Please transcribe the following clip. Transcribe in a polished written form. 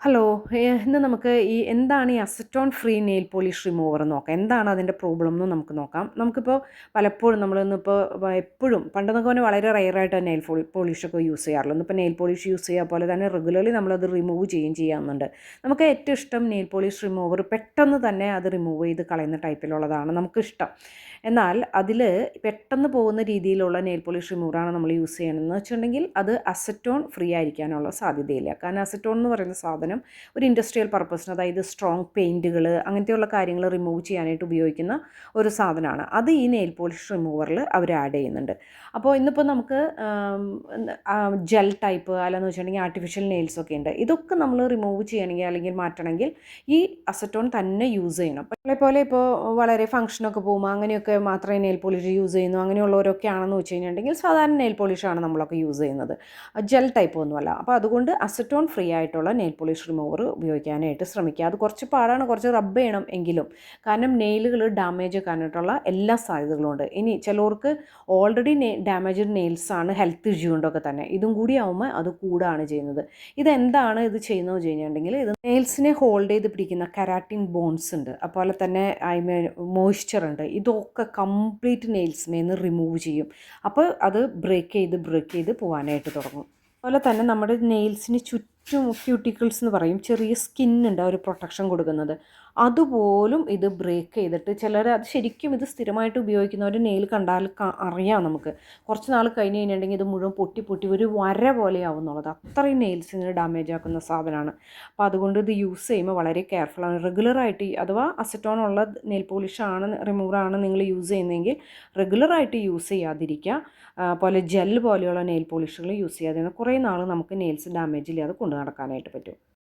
Hello. ഇന്ന് നമുക്ക് എന്താണ് ഈ acetone free nail polish remover നോക്കാം. എന്താണ് അതിൻ്റെ പ്രോബ്ലം എന്ന് നമുക്ക് നോക്കാം. നമുക്കിപ്പോൾ പലപ്പോഴും എപ്പോഴും പണ്ടെന്നൊക്കെ പറഞ്ഞാൽ വളരെ റെയറായിട്ട് നെയിൽ പോളിഷൊക്കെ യൂസ് ചെയ്യാറുള്ളൂ. ഇന്നിപ്പോൾ നെയിൽ പോളിഷ് യൂസ് ചെയ്യുക പോലെ തന്നെ റെഗുലർലി നമ്മളത് റിമൂവ് ചെയ്യാവുന്നുണ്ട്. നമുക്ക് ഏറ്റവും ഇഷ്ടം നെയിൽ പോളിഷ് റിമൂവർ പെട്ടെന്ന് തന്നെ അത് റിമൂവ് ചെയ്ത് കളയുന്ന ടൈപ്പിലുള്ളതാണ് നമുക്കിഷ്ടം. എന്നാൽ അതിൽ പെട്ടെന്ന് പോകുന്ന രീതിയിലുള്ള നെയിൽ പോളിഷ് റിമൂവറാണ് നമ്മൾ യൂസ് ചെയ്യണമെന്ന് വെച്ചിട്ടുണ്ടെങ്കിൽ അത് അസറ്റോൺ ഫ്രീ ആയിരിക്കാനുള്ള സാധ്യതയില്ല. കാരണം അസറ്റോൺ എന്ന് പറയുന്ന സാധനം ഒരു ഇൻഡസ്ട്രിയൽ പർപ്പസിന്, അതായത് സ്ട്രോങ് പെയിൻറ്റുകൾ അങ്ങനത്തെയുള്ള കാര്യങ്ങൾ റിമൂവ് ചെയ്യാനായിട്ട് ഉപയോഗിക്കുന്ന ഒരു സാധനമാണ്. അത് ഈ നെയിൽ പോളിഷ് റിമൂവറിൽ അവർ ആഡ് ചെയ്യുന്നുണ്ട്. അപ്പോൾ ഇന്നിപ്പോൾ നമുക്ക് ജെൽ ടൈപ്പ് അല്ലെന്ന് വെച്ചിട്ടുണ്ടെങ്കിൽ ആർട്ടിഫിഷ്യൽ നെയിൽസൊക്കെ ഉണ്ട്. ഇതൊക്കെ നമ്മൾ റിമൂവ് ചെയ്യണമെങ്കിൽ അല്ലെങ്കിൽ മാറ്റണമെങ്കിൽ ഈ അസറ്റോൺ തന്നെ യൂസ് ചെയ്യണം. അതേപോലെ ഇപ്പോൾ വളരെ ഫംഗ്ഷനൊക്കെ പോകുമ്പോൾ അങ്ങനെയൊക്കെ മാത്രമേ നെയിൽ പോളിഷ് യൂസ് ചെയ്യുന്നു അങ്ങനെയുള്ളവരൊക്കെ ആണെന്ന് വെച്ച് കഴിഞ്ഞിട്ടുണ്ടെങ്കിൽ സാധാരണ നെയിൽ പോളിഷാണ് നമ്മളൊക്കെ യൂസ് ചെയ്യുന്നത്, ജെൽ ടൈപ്പ് ഒന്നുമല്ല. അപ്പോൾ അതുകൊണ്ട് അസറ്റോൺ ഫ്രീ ആയിട്ടുള്ള നെയിൽ പോളിഷ് റിമൂവർ ഉപയോഗിക്കാനായിട്ട് ശ്രമിക്കുക. അത് കുറച്ച് പാടാണ്, കുറച്ച് റബ്ബ് ചെയ്യണം എങ്കിലും, കാരണം നെയിലുകൾ ഡാമേജ് ആക്കാനായിട്ടുള്ള എല്ലാ സാധ്യതകളുണ്ട്. ഇനി ചിലർക്ക് ഓൾറെഡി ഡാമേജ്ഡ് നെയിൽസാണ് ഹെൽത്ത് ഇഷ്യൂ കൊണ്ടൊക്കെ തന്നെ, ഇതും കൂടി ആകുമ്പോൾ അത് കൂടാണ് ചെയ്യുന്നത്. ഇതെന്താണ് ഇത് ചെയ്യുന്നത് വെച്ച് കഴിഞ്ഞിട്ടുണ്ടെങ്കിൽ ഇത് നെയിൽസിനെ ഹോൾഡ് ചെയ്ത് പിടിക്കുന്ന കെരാറ്റിൻ ബോൺസ് ഉണ്ട്, അതുപോലെ തന്നെ മോയ്സ്ചർ ഉണ്ട്. ഇതൊക്കെ കംപ്ലീറ്റ് നെയിൽസിനെ റിമൂവ് ചെയ്യും. അപ്പോൾ അത് ബ്രേക്ക് ചെയ്ത് പോകാനായിട്ട് തുടങ്ങും. അതുപോലെ തന്നെ നമ്മുടെ നെയിൽസിന് ചുറ്റും ക്യൂട്ടിക്കിൾസ് എന്ന് പറയും, ചെറിയ സ്കിന്നുണ്ട് ഒരു പ്രൊട്ടക്ഷൻ കൊടുക്കുന്നത്. അതുപോലും ഇത് ബ്രേക്ക് ചെയ്തിട്ട് ചിലർ അത് ശരിക്കും ഇത് സ്ഥിരമായിട്ട് ഉപയോഗിക്കുന്നവർ നെയിൽ കണ്ടാൽ അറിയാം നമുക്ക്. കുറച്ച് നാൾ കഴിഞ്ഞ് കഴിഞ്ഞിട്ടുണ്ടെങ്കിൽ ഇത് മുഴുവൻ പൊട്ടി ഒരു വര പോലെയാവും എന്നുള്ളത്. അത്രയും നെയിൽസിന് ഡാമേജ് ആക്കുന്ന സാധനമാണ്. അപ്പോൾ അതുകൊണ്ട് ഇത് യൂസ് ചെയ്യുമ്പോൾ വളരെ കെയർഫുള്ളാണ്. റെഗുലറായിട്ട് അഥവാ അസറ്റോൺ ഉള്ള നെയിൽ പോളിഷാണ് റിമൂവറാണ് നിങ്ങൾ യൂസ് ചെയ്യുന്നതെങ്കിൽ റെഗുലറായിട്ട് യൂസ് ചെയ്യാതിരിക്കുക. പോലെ ജെൽ പോലെയുള്ള നെയിൽ പോളിഷുകൾ യൂസ് ചെയ്യാതെ കുറേ നാൾ നമുക്ക് നെയിൽസ് ഡാമേജ് ഇല്ലാതെ കൊണ്ടു നടക്കാനായിട്ട് പറ്റും.